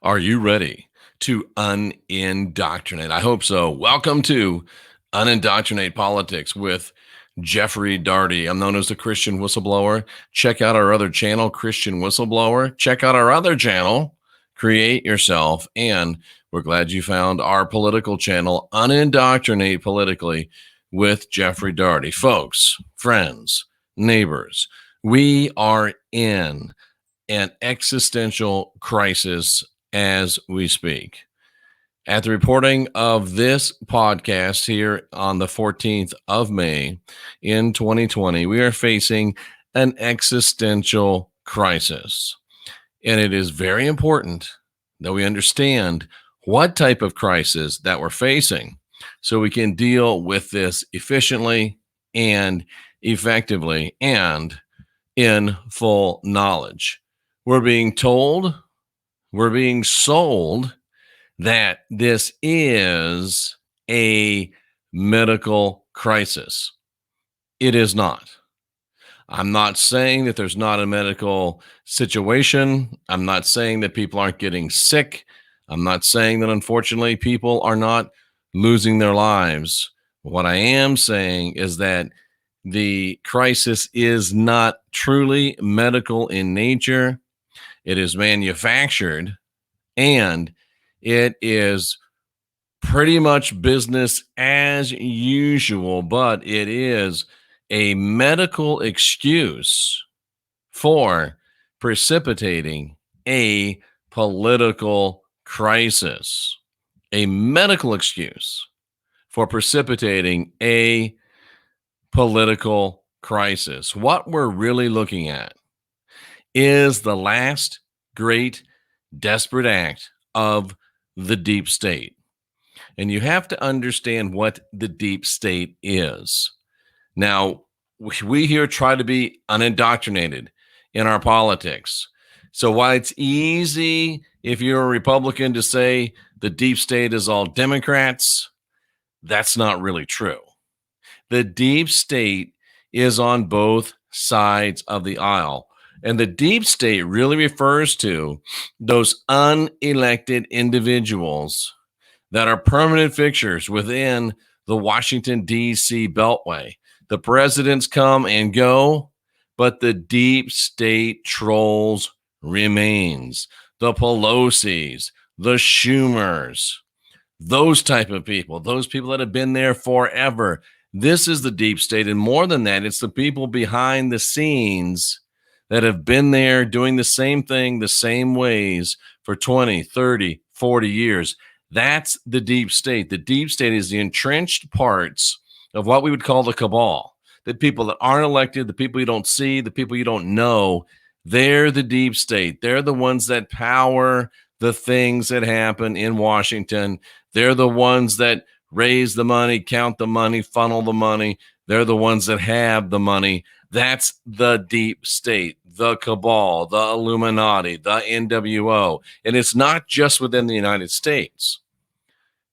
Are you ready to unindoctrinate? I hope so. Welcome to Unindoctrinate Politics with Jeffrey Daugherty. I'm known as the Christian Whistleblower. Check out our other channel, Christian Whistleblower. Check out our other channel, Create Yourself. And we're glad you found our political channel, Unindoctrinate Politically with Jeffrey Daugherty. Folks, friends, neighbors, we are in an existential crisis as we speak. At the reporting of this podcast here on the 14th of May in 2020, we are facing an existential crisis. And it is very important that we understand what type of crisis that we're facing so we can deal with this efficiently and effectively and in full knowledge. We're being told, we're being sold that this is a medical crisis. It is not. I'm not saying that there's not a medical situation. I'm not saying that people aren't getting sick. I'm not saying that, unfortunately, people are not losing their lives. What I am saying is that the crisis is not truly medical in nature. It is manufactured, and it is pretty much business as usual, but it is a medical excuse for precipitating a political crisis. A medical excuse for precipitating a political crisis. What we're really looking at is the last great desperate act of the deep state. And you have to understand what the deep state is. Now, we here try to be unindoctrinated in our politics. So while it's easy if you're a Republican to say the deep state is all Democrats, that's not really true. The deep state is on both sides of the aisle. And the deep state really refers to those unelected individuals that are permanent fixtures within the Washington, D.C. Beltway. The presidents come and go, but the deep state trolls remains. The Pelosi's, the Schumers, those type of people, those people that have been there forever. This is the deep state. And more than that, it's the people behind the scenes that have been there doing the same thing, the same ways for 20, 30, 40 years. That's the deep state. The deep state is the entrenched parts of what we would call the cabal. The people that aren't elected, the people you don't see, the people you don't know, they're the deep state. They're the ones that power the things that happen in Washington. They're the ones that raise the money, count the money, funnel the money. They're the ones that have the money. That's the deep state, the cabal, the Illuminati, the NWO. And it's not just within the United States.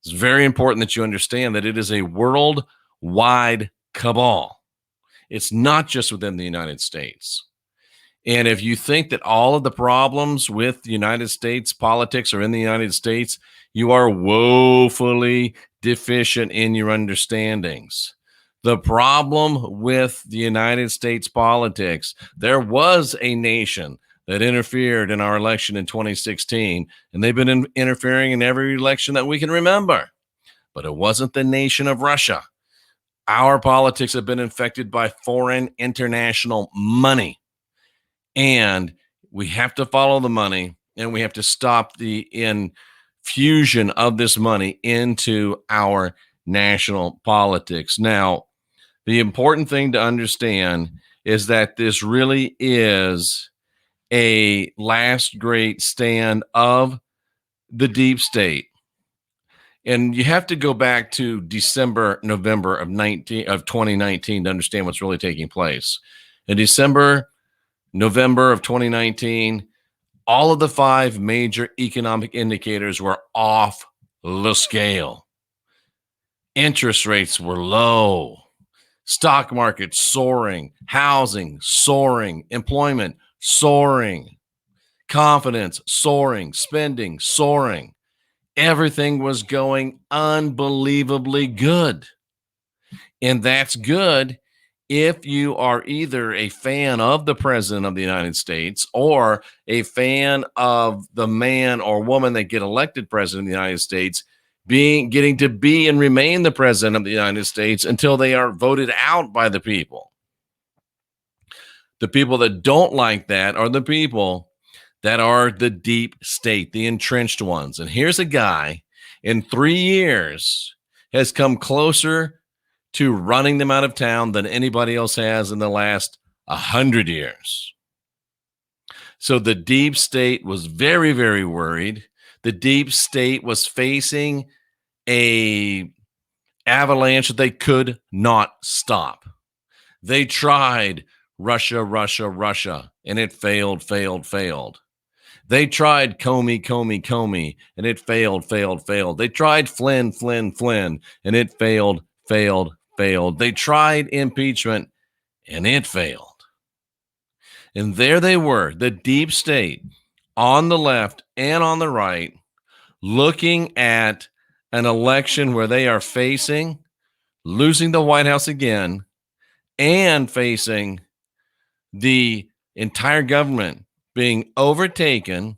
It's very important that you understand that it is a worldwide cabal. It's not just within the United States. And if you think that all of the problems with the United States politics are in the United States, you are woefully deficient in your understandings. The problem with the United States politics, there was a nation that interfered in our election in 2016, and they've been interfering in every election that we can remember. But it wasn't the nation of Russia. Our politics have been infected by foreign international money. And we have to follow the money, and we have to stop the infusion of this money into our national politics. Now, the important thing to understand is that this really is a last great stand of the deep state. And you have to go back to December, November of 2019 to understand what's really taking place. In December, November of 2019, all of the 5 major economic indicators were off the scale. Interest rates were low. Stock market soaring, housing soaring, employment soaring. Confidence soaring, spending soaring. Everything was going unbelievably good. And that's good if you are either a fan of the president of the United States or a fan of the man or woman that get elected president of the United States being getting to be and remain the president of the United States until they are voted out by the people. The people that don't like that are the people that are the deep state, the entrenched ones. And here's a guy in 3 years has come closer to running them out of town than anybody else has in the last 100 years. So the deep state was very, very worried. The deep state was facing a avalanche that they could not stop. They tried Russia, Russia, Russia, and it failed, failed, failed. They tried Comey, Comey, Comey, and it failed, failed, failed. They tried Flynn, Flynn, Flynn, and it failed, failed, failed. They tried impeachment, and it failed. And there they were, the deep state on the left and on the right, looking at an election where they are facing losing the White House again and facing the entire government being overtaken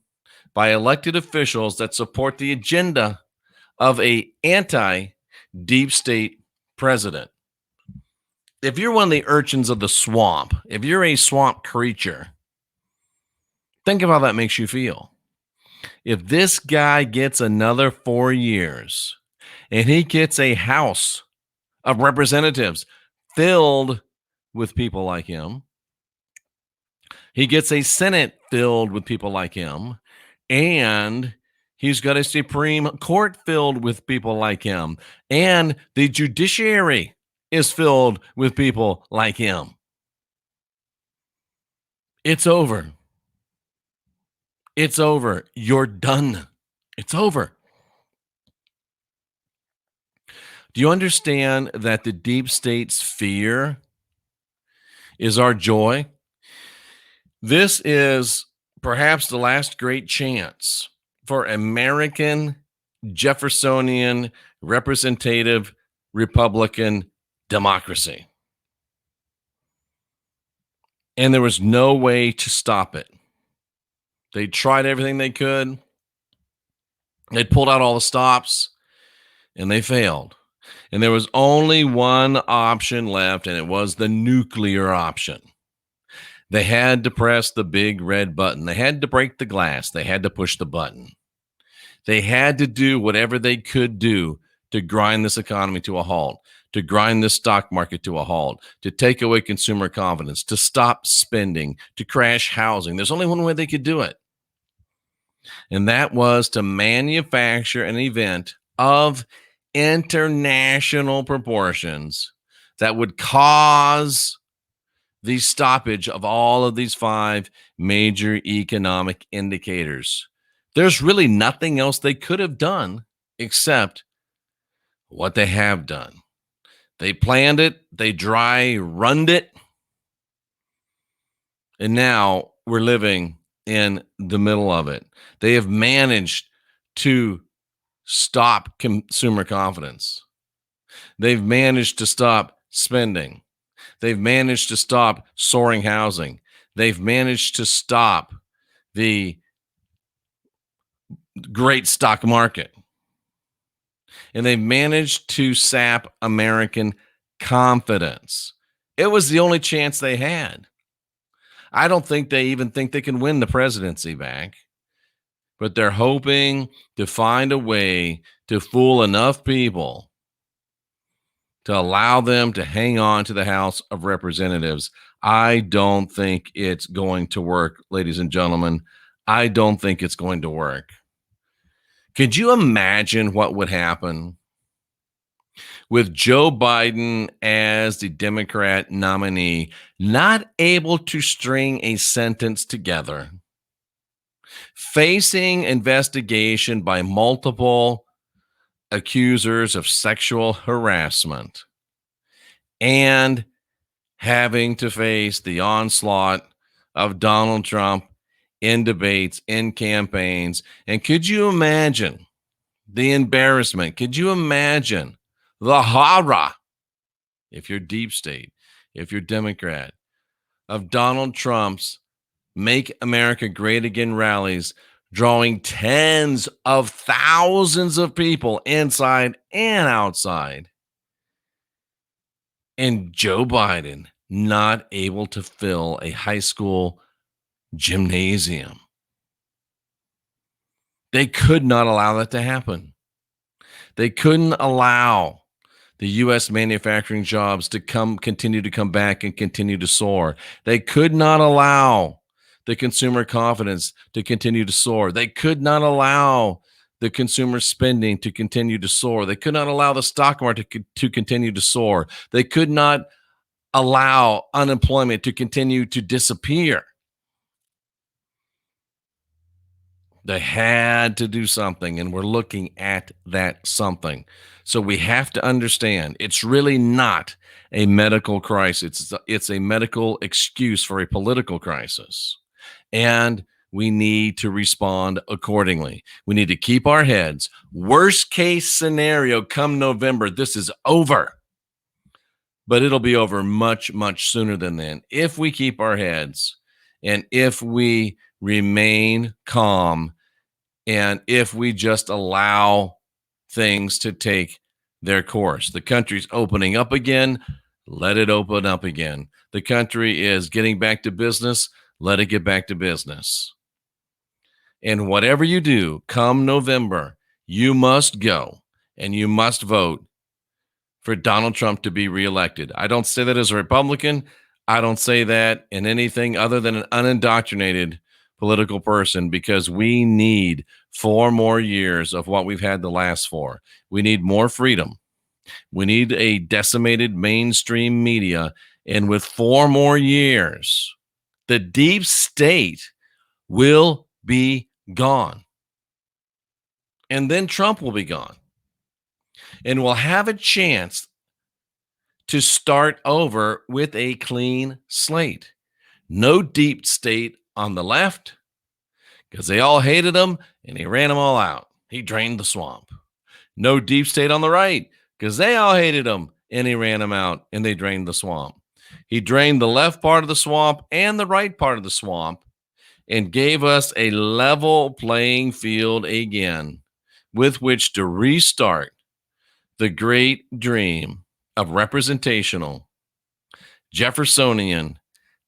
by elected officials that support the agenda of a anti-deep state president. If you're one of the urchins of the swamp, if you're a swamp creature, think of how that makes you feel. If this guy gets another 4 years and he gets a House of Representatives filled with people like him, he gets a Senate filled with people like him, and he's got a Supreme Court filled with people like him, and the judiciary is filled with people like him. It's over. It's over. You're done. It's over. Do you understand that the deep state's fear is our joy? This is perhaps the last great chance for American Jeffersonian representative Republican democracy. And there was no way to stop it. They tried everything they could. They pulled out all the stops and they failed. And there was only one option left, and it was the nuclear option. They had to press the big red button. They had to break the glass. They had to push the button. They had to do whatever they could do to grind this economy to a halt, to grind this stock market to a halt, to take away consumer confidence, to stop spending, to crash housing. There's only one way they could do it. And that was to manufacture an event of international proportions that would cause the stoppage of all of these 5 major economic indicators. There's really nothing else they could have done except what they have done. They planned it, they dry runned it, and now we're living in the middle of it. They have managed to stop consumer confidence. They've managed to stop spending. They've managed to stop soaring housing. They've managed to stop the great stock market. And they've managed to sap American confidence. It was the only chance they had. I don't think they even think they can win the presidency back, but they're hoping to find a way to fool enough people to allow them to hang on to the House of Representatives. I don't think it's going to work, ladies and gentlemen. I don't think it's going to work. Could you imagine what would happen with Joe Biden as the Democrat nominee, not able to string a sentence together, facing investigation by multiple accusers of sexual harassment, and having to face the onslaught of Donald Trump in debates, in campaigns. And could you imagine the embarrassment? Could you imagine the horror, if you're deep state, if you're Democrat, of Donald Trump's Make America Great Again rallies, drawing tens of thousands of people inside and outside, and Joe Biden not able to fill a high school gymnasium? They could not allow that to happen. They couldn't allow the U.S. manufacturing jobs to continue to come back and continue to soar. They could not allow the consumer confidence to continue to soar. They could not allow the consumer spending to continue to soar. They could not allow the stock market to continue to soar. They could not allow unemployment to continue to disappear. They had to do something, and we're looking at that something. So we have to understand it's really not a medical crisis. It's a medical excuse for a political crisis. And we need to respond accordingly. We need to keep our heads. Worst case scenario, come November, this is over. But it'll be over much, much sooner than then if we keep our heads and if we remain calm and if we just allow things to take their course. The country's opening up again. Let it open up again. The country is getting back to business. Let it get back to business. And whatever you do, come November, you must go and you must vote for Donald Trump to be reelected. I don't say that as a Republican. I don't say that in anything other than an unindoctrinated political person, because we need 4 more years of what we've had the last 4. We need more freedom. We need a decimated mainstream media. And with 4 more years, the deep state will be gone. And then Trump will be gone. And we'll have a chance to start over with a clean slate. No deep state on the left, because they all hated him and he ran them all out. He drained the swamp. No deep state on the right, because they all hated him and he ran them out and they drained the swamp. He drained the left part of the swamp and the right part of the swamp and gave us a level playing field again with which to restart the great dream of representational Jeffersonian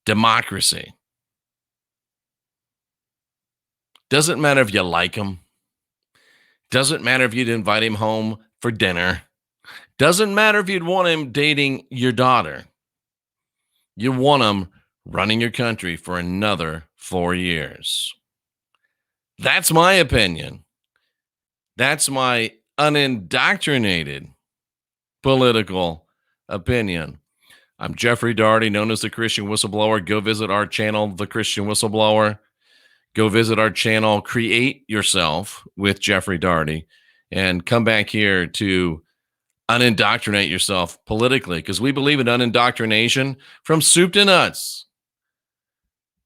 democracy. Doesn't matter if you like him. Doesn't matter if you'd invite him home for dinner. Doesn't matter if you'd want him dating your daughter. You want him running your country for another 4 years. That's my opinion. That's my unindoctrinated political opinion. I'm Jeffrey Daugherty, known as the Christian Whistleblower. Go visit our channel, The Christian Whistleblower. Go visit our channel, Create Yourself with Jeffrey Daugherty, and come back here to unindoctrinate yourself politically, because we believe in unindoctrination from soup to nuts,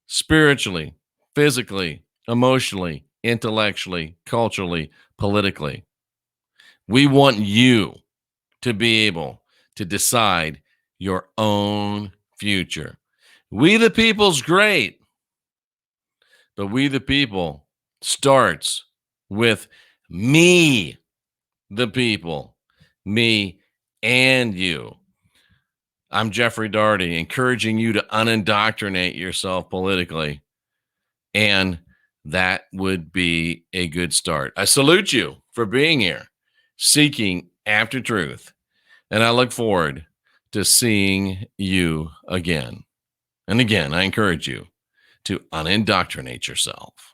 spiritually, physically, emotionally, intellectually, culturally, politically. We want you to be able to decide your own future. We the people's great. But we the people starts with me, the people, me and you. I'm Jeffrey Daugherty, encouraging you to unindoctrinate yourself politically. And that would be a good start. I salute you for being here, seeking after truth. And I look forward to seeing you again. And again, I encourage you to unindoctrinate yourself.